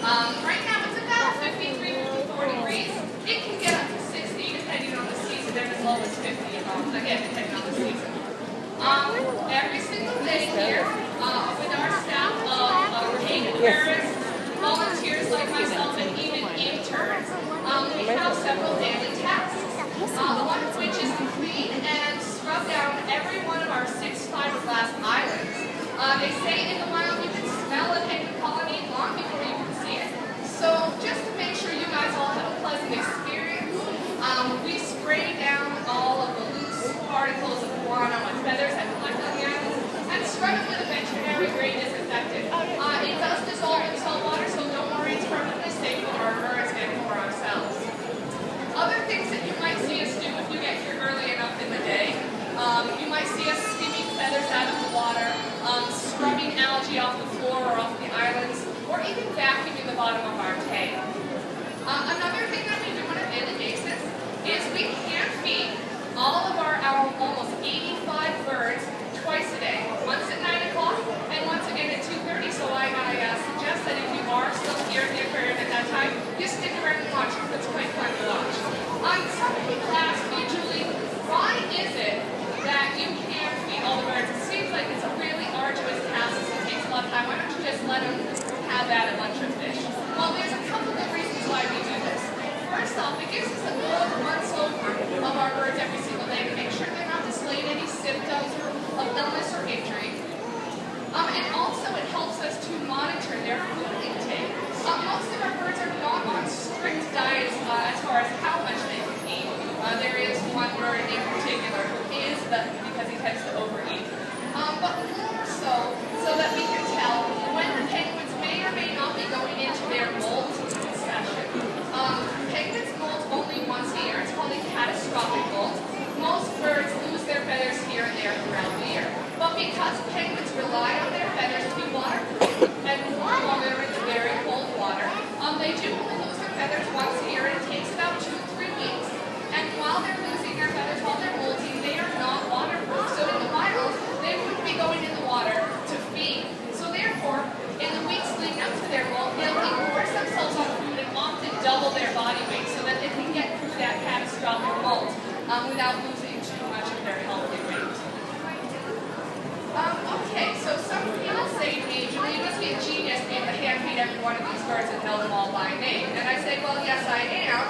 Right now it's about 53, 54 degrees. It can get up to 60 depending on the season, and as low as 50, again, depending on the season. Every single day here, with our staff of aid bearers, volunteers like myself, and even interns, we have several daily tasks. One of which is to clean and scrub down every one of our 6 fiberglass islands. They say in the wild you can smell a penguin colony long before you can see it. So just to make sure you guys all have a pleasant experience, we spray down all of the loose particles of guano and feathers that collect on the islands and scrub it with a veterinary grade disinfectant. It does dissolve in salt water, so don't worry, it's perfectly safe for our birds and for ourselves. Other things that you might see us do if you get here early enough in the day, you might see us skimming feathers out of the water, scrubbing algae off the floor or off the islands, or even vacuuming the bottom of our tank. Another thing that we do on a daily basis is we can feed all of our almost 85 birds twice a day, once at 9 o'clock and once again at 2:30. So I suggest that if you are still here at the aquarium at that time, you stick around and watch because it's quite fun to watch. Some people ask me, Julie, why is it that you can't feed all the birds? It seems like it's a really arduous task. It takes a lot of time. Why don't you just let them have at a bunch of fish? Well, there's a couple of reasons why we do this. First off, it gives us a good once-over of our birds every single day to make sure they're not displaying any symptoms of illness or injury. And also it helps us to monitor their food intake. Most of our birds are not on strict diets as far as how much they can eat. There is one bird in particular who is, because he tends to overeat. But more so that we can tell when the penguins may or may not be going into their molt session. Penguins molt only once a year. It's called a catastrophic molt. Most birds lose their feathers here and there throughout the year. But because penguins rely on their feathers to be waterproof and warm while they're in the very cold water, they do only lose their feathers once a year, and it takes about 2 to 3 weeks. And while they're losing their feathers, while they're molting, they are not waterproof. So in the wild, they wouldn't be going in the water to feed. So therefore, in the weeks leading up to their molt, they'll engorge themselves on food and often double their body weight so that they can get through that catastrophic molt without losing too much of their healthy weight. Okay, so some people say to me, Julie, you must be a genius being able to hand feed every one of these birds and know them all by name. And I say, well, yes, I am.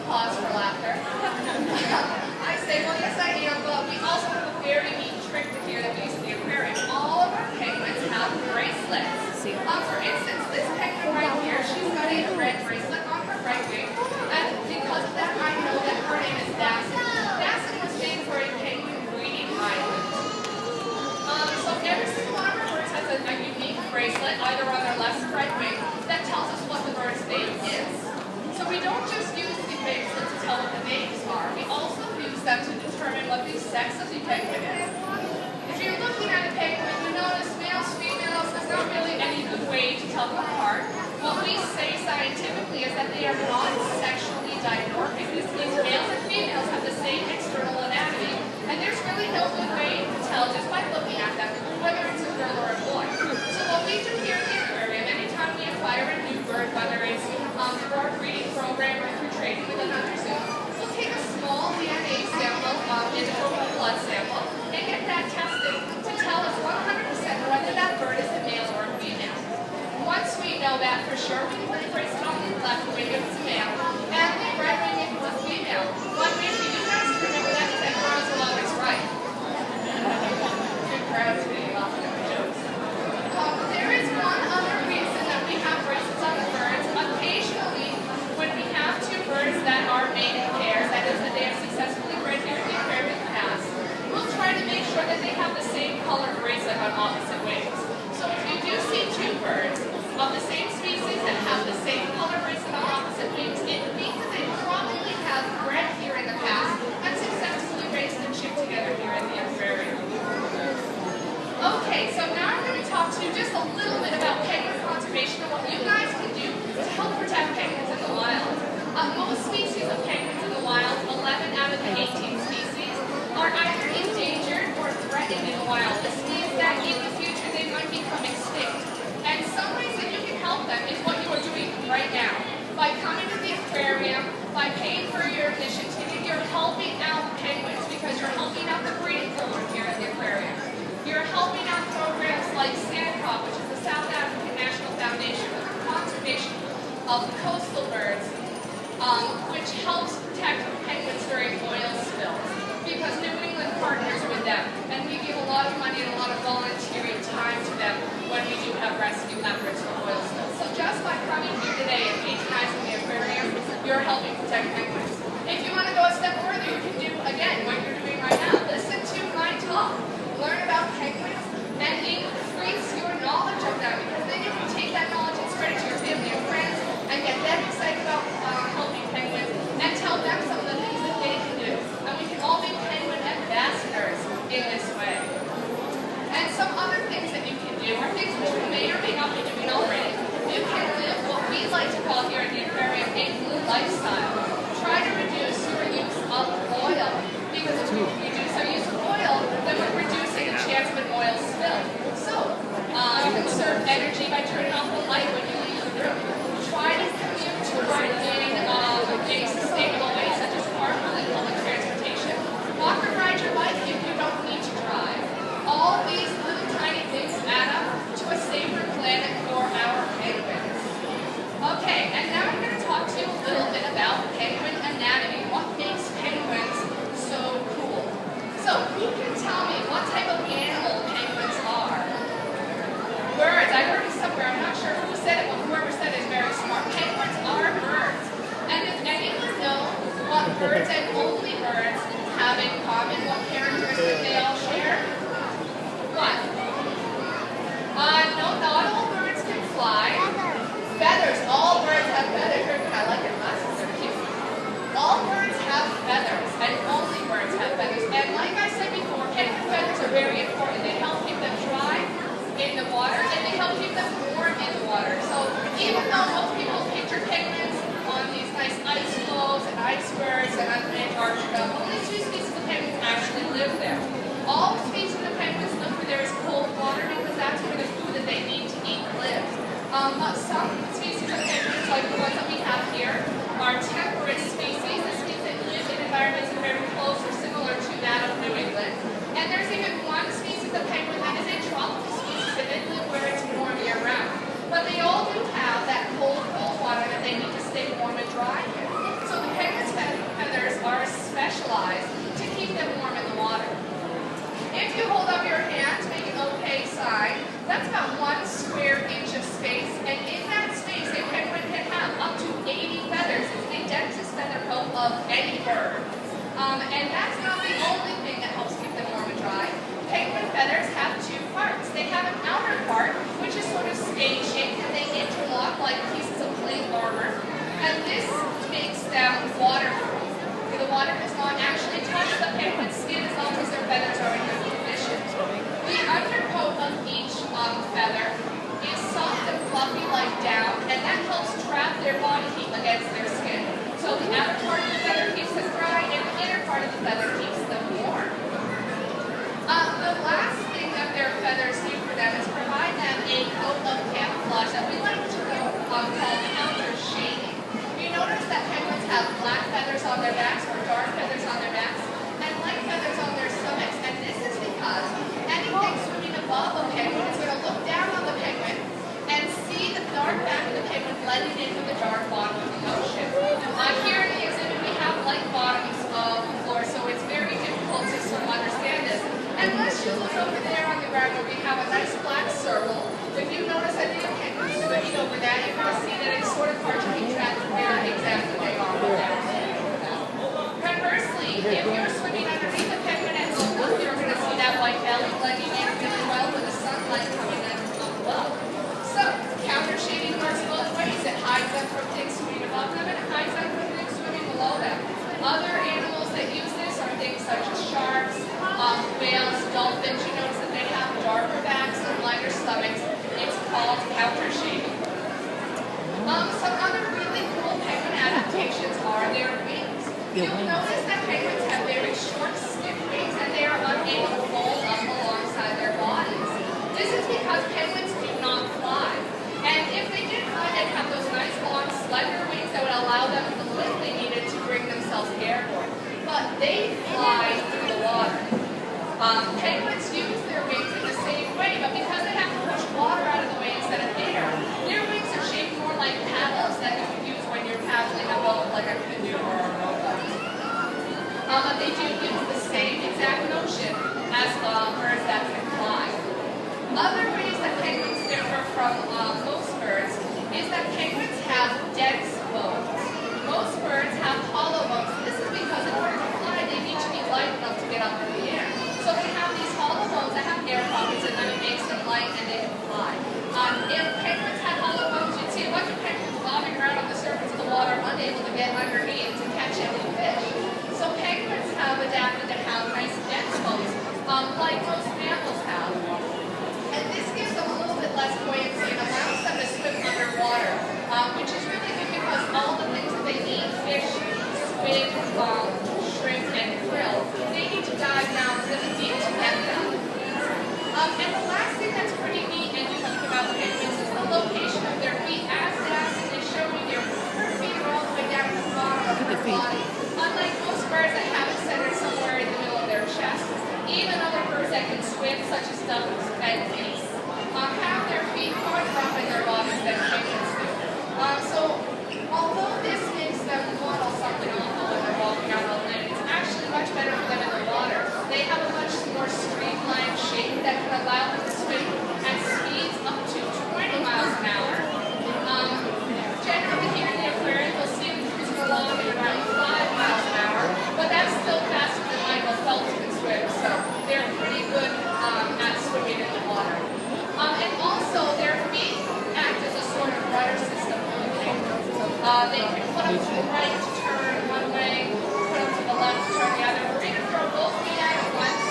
Pause for laughter. I say, well, yes, I am, but we also have a very neat trick here that we use in the aquarium. All of our penguins have bracelets. For instance, this penguin right here, she's got a red bracelet on her right wing, and because of that, I know that her name is Dassin. Dassin was named for a penguin breeding island. So every single one of our birds has a unique bracelet, either on their left or right wing, that tells us what the bird's name is. So we don't just use the bracelet to tell what the names are, we also use them to determine what the sex of the penguin is. If you're looking at a penguin, you notice males, females, there's not really any good way to tell them apart. What we say scientifically is that they are not sexually dimorphic. This means males and females have the same external anatomy, and there's really no good way to tell just by looking at them whether it's a girl or a boy. So what we do here at the aquarium, anytime we acquire a new bird, whether it's through our breeding program or through training with another zoo, we'll take a small DNA sample, in the form of a blood sample, and get that tested to tell us 100% whether that bird is a male or a female. Once we know that for sure, we can put a bracelet on the left wing if it's a male, and the right wing if it's a female. One way for you guys to remember that is that girls will always right. Good crowd today, laughing at my jokes. There is one other reason that we have bracelets on the birds. Occasionally, when we have 2 birds that are mating pairs, that is, that they have successfully bred here in the aquarium in the past, we'll try to make sure that they have the same color bracelet on opposite wings. So if you do see 2 birds of the same species that have the same color bracelet on opposite wings, by paying for your admission ticket, you're helping out penguins because you're helping out the breeding program here at the aquarium. You're helping out programs like SANCROP, which is the South African National Foundation for the Conservation of Coastal Birds, which helps protect penguins during oil spills. Because New England partners with them, and we give a lot of money and a lot of volunteering time to them when we do have rescue efforts for oil spills. So just by coming here today and patronizing the aquarium, you're helping protect penguins. If you want to go a step further, you can do, again, what you're doing right now. Listen to my talk. Learn about penguins and increase your knowledge of them, because then you can take that knowledge and spread it to your family and friends and get them excited about helping penguins and tell them some of the things that they can do. And we can all be penguin ambassadors in this way. And some other things that you can do are things which you may or may not be doing already. You can live what we like to call here at the aquarium a blue lifestyle. Try to reduce your use of oil, because if we reduce our use of oil, then we're reducing the chance of an oil spill. So, conserve energy by turning off the light when you leave the room. Try to commute to work in a sustainable way, such as carpool and public transportation. Walk or ride your bike if you don't need to drive. All these little tiny things add up to a safer planet for our penguins. Okay, and now I'm going to talk to you a little bit about penguin anatomy. What makes penguins so cool? So, who can tell me what type of animal penguins are? Birds. I heard it somewhere. I'm not sure who said it, but whoever said it is very smart. Penguins are birds. And does anyone know what birds and only birds have in common? What characteristics they all share? What? No, not all birds can fly. Feathers. All birds have feathers. I like it. They're cute. All birds have feathers, and only birds have feathers. And like I said before, penguin feathers are very important. They help keep them dry in the water, and they help keep them warm in the water. So even though most people picture penguins on these nice ice floes and icebergs and Antarctica, only 2 species of penguins actually live there. All species of penguins live where there is cold water, because that's where the food that they need to eat lives. Some species of penguins, like the ones that we have here, are temperate species. This means they live in environments that are very close or similar to that of New England. And there's even one species of penguin that is a tropical species, and they live where it's warm year-round. But they all do have that cold water that they need to stay warm and dry in. So the penguin's feathers are specialized to keep them warm in the water. If you hold up your hand to make an OK sign, that's about 1 square inch of space, and in that space, a penguin can have up to 80 feathers. It's the densest feather coat of any bird. And that's not the only thing that helps keep them warm and dry. Penguin feathers have 2 parts. They have an outer part, which is sort of spade-shaped, and they interlock like pieces of plate armor. And this makes them waterproof. The water does not actually touch the penguin's skin as long as their feathers are in good condition. The undercoat of each feather is soft and fluffy like down, and that helps trap their body heat against their skin. So the outer part of the feather keeps them dry, and the inner part of the feather keeps them warm. The last thing that their feathers do for them is provide them a coat of camouflage that we like to call counter shading. You notice that penguins have black feathers on their backs or dark feathers on their backs and light feathers on their stomachs, and this is because anything swimming above a penguin is going to look down on the penguin and see the dark back of the penguin blending in with the dark bottom of the ocean. Here in the exhibit we have light bottoms of the floor, so it's very difficult to sort of understand this. Unless you look over there on the ground where we have a nice black circle. If you notice that the penguin swimming over that, you're going to see that it's sort of hard to keep track of where exactly they are. Conversely, if you're swimming underneath the penguin and look up, you're going to see that white belly blending in really well with the sunlight coming in from above. So, counter shading works both ways. It hides them from things swimming above them, and it hides them from things swimming below them. Other animals that use this are things such as sharks, whales, dolphins. You notice that they have darker backs and lighter stomachs. It's called counter shading. Some other really cool penguin adaptations are their wings. You'll notice that penguins have very short, stiff wings, and they are unable to fold up alongside their bodies. This is because penguins do not fly. And if they did fly, they'd have those nice, long, slender wings that would allow them the lift they needed to they fly through the water. Penguins use their wings in the same way, but because they have to push water out of the way instead of air, their wings are shaped more like paddles that you would use when you're paddling a boat like a canoe or a rowboat. But they do use the same exact motion as birds that can fly. Other ways that penguins differ from most birds is that penguins have dense bones. Most birds have hollow bones. This is because in order to fly, they need to be light enough to get up in the air. So they have these hollow bones that have air pockets, and then it makes them light and they can fly. If penguins had hollow bones, you'd see a bunch of penguins bobbing around on the surface of the water, unable to get underneath to catch any fish. So penguins have adapted to have nice dense bones, like most mammals have. And this gives them a little bit less buoyancy and allows them to swim underwater, which is really good because all the things that they eat, fish, squid, shrimp, and krill, they need to dive down really deep to get them. And the last thing that's pretty neat and unique about penguins is the location of their feet. As they show you, their feet are all the way down to the bottom of their body. Unlike most birds that have it centered somewhere in the middle of their chest, even other birds that can swim, such as ducks and geese, have their feet farther up in their bodies than penguins do. So, although this makes them waddle something awful when they're walking out on land, it's actually much better for them in the water. They have a much more streamlined shape that can allow them to swim at speeds up to 20 miles an hour. Generally here in the aquarium, you'll see them cruising along at around 5 miles an hour, but that's still faster than Michael Phelps can swim, so they're pretty good at swimming in the water. And also, their feet act as a sort of rudder system for the penguins. They can put them to the right to turn one way, put them to the left to turn the other, or even throw both feet out at once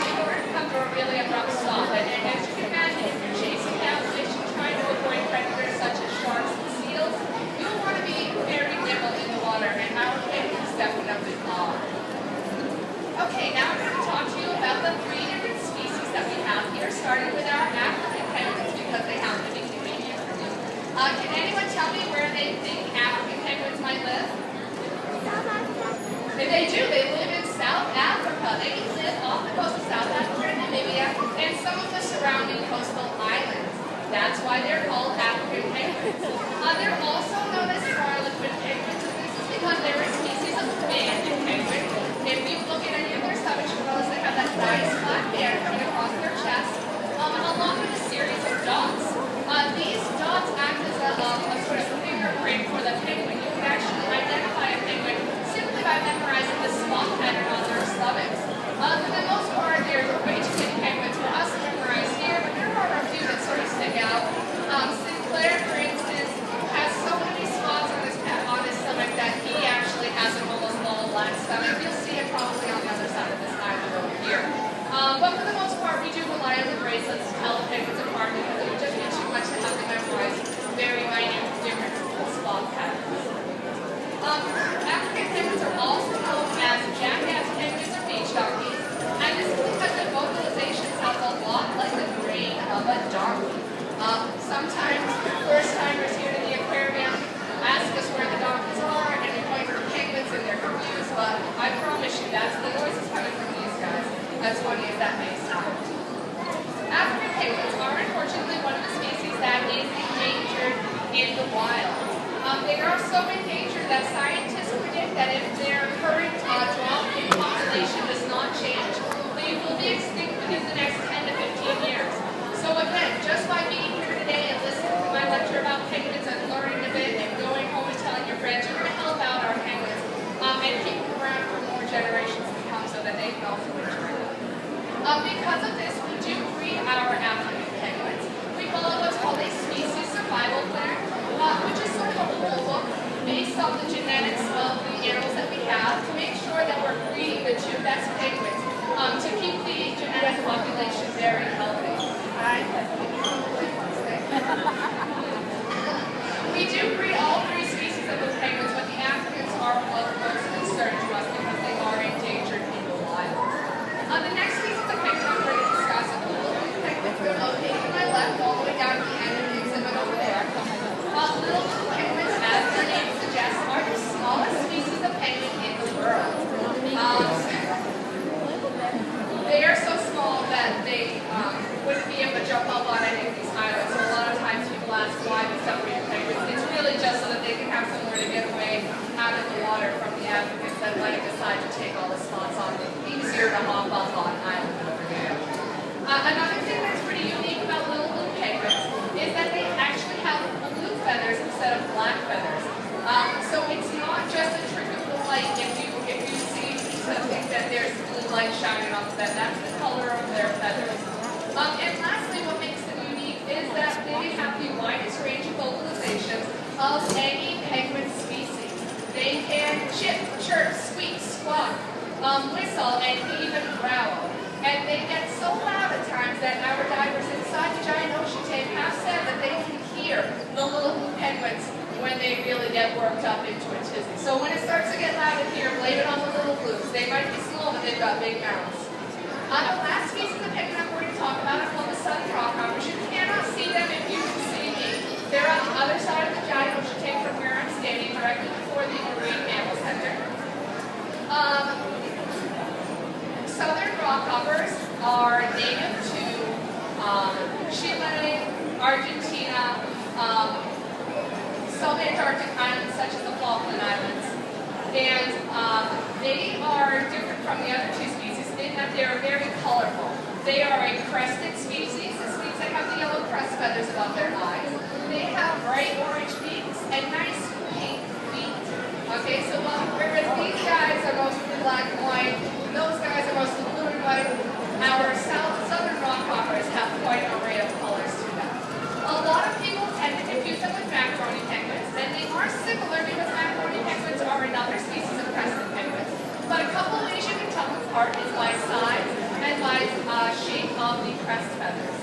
in order to come to a really abrupt stop. And as you can imagine, if you're chasing down fish and trying to avoid predators such as sharks and seals, you'll want to be very nimble in the water, and our penguins definitely are. Okay, now I'm going to talk to you about the 3 different species that we have here, starting with our African penguins because they happen to be convenient for you. Can anyone tell me where they think African penguins might live? South Africa. They do. They live in South Africa. They live off the coast of South Africa and Namibia and some of the surrounding coastal islands. That's why they're called African penguins. They're also known as harlequin penguins, and this is because they're a species of banded penguin. If you look at any of their stomach, you'll notice they have that nice flat band coming across their chest, along with a series of dots. These dots act as a sort of fingerprint for the penguin. You can actually identify a penguin simply by memorizing the spot pattern on their stomachs. For the most part, they're way too many penguins for us to memorize here, but there are a few that sort of stick out. Sinclair, for instance, has so many spots on his stomach that he actually has an almost all black stomach. You'll see it probably on the other side of this island over here. But for the most part, we do rely on the bracelets to tell the penguins apart because it would just be too much to have to memorize very minute different spot patterns. African penguins are also known as jackass penguins or beach donkeys, and this is because their vocalization sounds a lot like the braying of a donkey. Sometimes first-timers here to the aquarium ask us where the donkeys are, and we point to the penguins and they're confused, but I promise you that's the noises coming from these guys, as funny as that may sound. African penguins are unfortunately one of the species that is endangered in the wild. They are so endangered that scientists predict that if their current drop in population does not change, they will be extinct within the next 10 to 15 years. So again, just by being here today and listening to my lecture about penguins and learning a bit and going home and telling your friends, you're going to help out our penguins and keep them around for more generations to come so that they can also enjoy them. Because of this, we do breed our African penguins. We follow what's called a species survival plan, which is sort of a rule book based on the genetics of the animals that we have to make sure that we're breeding the 2 best penguins to keep the genetic population very healthy. We do breed all 3 species of the penguins, but the Africans are of most concern to us because they are endangered in the wild. The next species of penguin I'm going to discuss is the little penguins. They're located to my left all the way down to the end of the exhibit over there. Little penguins, as their name suggests, are the smallest species of penguin in the world. out of the water from the Africans that might decide to take all the spots on it. Easier to hop up on island over there. Another thing that's pretty unique about little blue penguins is that they actually have blue feathers instead of black feathers. So it's not just a trick of the light if you see something that there's blue light shining off of them. That's the color of their feathers. And lastly, what makes them unique is that they have the widest range of vocalizations of any penguin species. They can chip, chirp, squeak, squawk, whistle, and even growl. And they get so loud at times that our divers inside the giant ocean tank have said that they can hear the little blue penguins when they really get worked up into a tizzy. So when it starts to get loud in here, blame it on the little blues. They might be small, but they've got big mouths. The last species of penguin I'm going to talk about are called the southern rockhoppers. You cannot see them if you can see me. They're on the other side of the giant ocean tank from where I'm standing, directly before the Marine Mammal Center. Southern rockhoppers are native to Chile, Argentina, sub-Antarctic islands such as the Falkland Islands. And they are different from the other two species in that they are very colorful. They are a crested species. This means they have the yellow crest feathers above their eyes. They have bright orange beaks and nice pink feet. Okay, so whereas these guys are mostly black and white, those guys are mostly blue and white, our southern rockhoppers have quite an array of colors to them. A lot of people tend to confuse them with macaroni penguins, and they are similar because macaroni penguins are another species of crested penguins. But a couple ways you can tell them apart is by size and by shape of the crest feathers.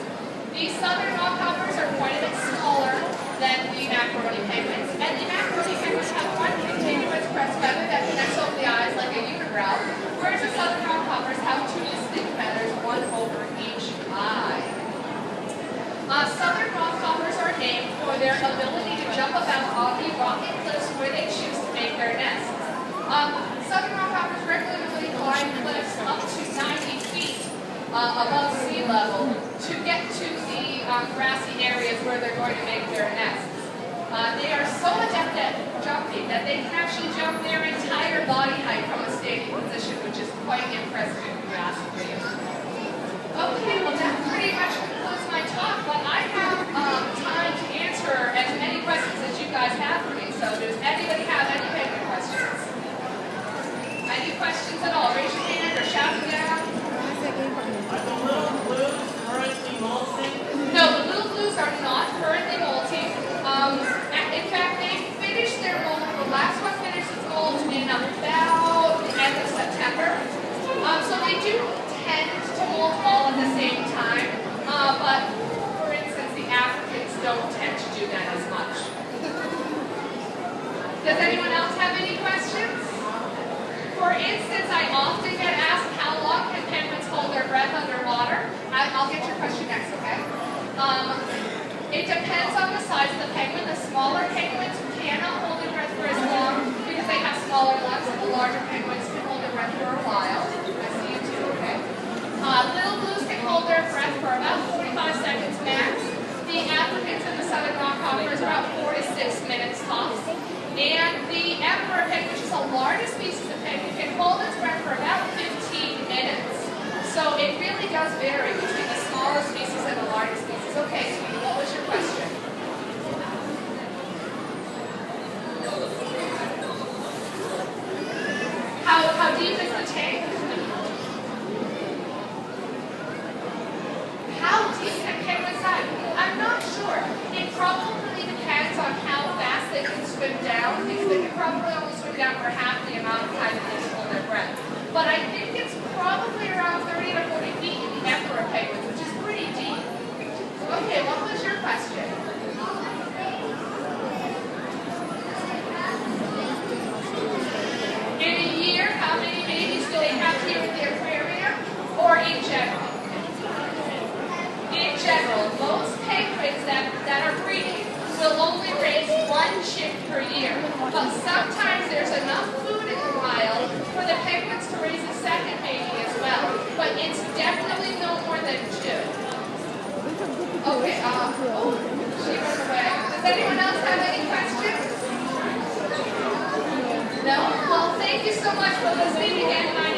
The southern rockhoppers are quite a bit smaller than the macaroni penguins, and the macaroni penguins have one continuous crest feather that connects over the eyes like a unibrow, whereas the southern rockhoppers have two distinct feathers, one over each eye. Southern rockhoppers are named for their ability to jump about on the rocky cliffs where they choose to make their nests. Southern rockhoppers regularly climb cliffs up to 90 feet above sea level to get to the grassy areas where they're going to make their nests. They are so adept at jumping that they can actually jump their entire body height from a standing position, which is quite impressive if you ask me. Okay, well that pretty much concludes my talk, but I have time to answer as many questions as you guys have for me. So does anybody have any penguin questions? Any questions at all? Raise your hand or shout it out. Are the little blues currently molting? No, the little blues are not currently molting. In fact, they finished their molt. The last one finished its molt in about the end of September. So they do tend to molt all at the same time. But for instance, the Africans don't tend to do that as much. Does anyone else have any questions? For instance, I often get asked how long can penguins hold their breath underwater. I'll get your question next, okay? It depends on the size of the penguin. The smaller penguins cannot hold their breath for as long because they have smaller lungs, and the larger penguins can hold their breath for a while. I see you too, okay? Little blues can hold their breath for about 45 seconds max. The Africans and the southern rockhoppers are about 4 to 6 minutes tops. And the emperor penguin, which is the largest species of penguin, can hold its breath for about 15 minutes. So it really does vary between the smaller species and the larger species. Okay, sweetie, what was your question? How deep is the tank? How deep can penguins dive? I'm not sure. It probably depends on how fast they can swim down, because they can probably only swim down for half the amount of time that they can hold their breath. But I think it's probably around 30 to 40 feet in the emperor penguins, which is pretty deep. Okay, what was your question? In a year, how many babies do they have here at the aquarium? Or in general? In general, most penguins that are breeding will only raise one chick per year. But sometimes there's enough food in the wild for the penguins to raise a second baby as well. But it's definitely no more than 2. Okay, oh, she went away. Does anyone else have any questions? so much for listening. Again, my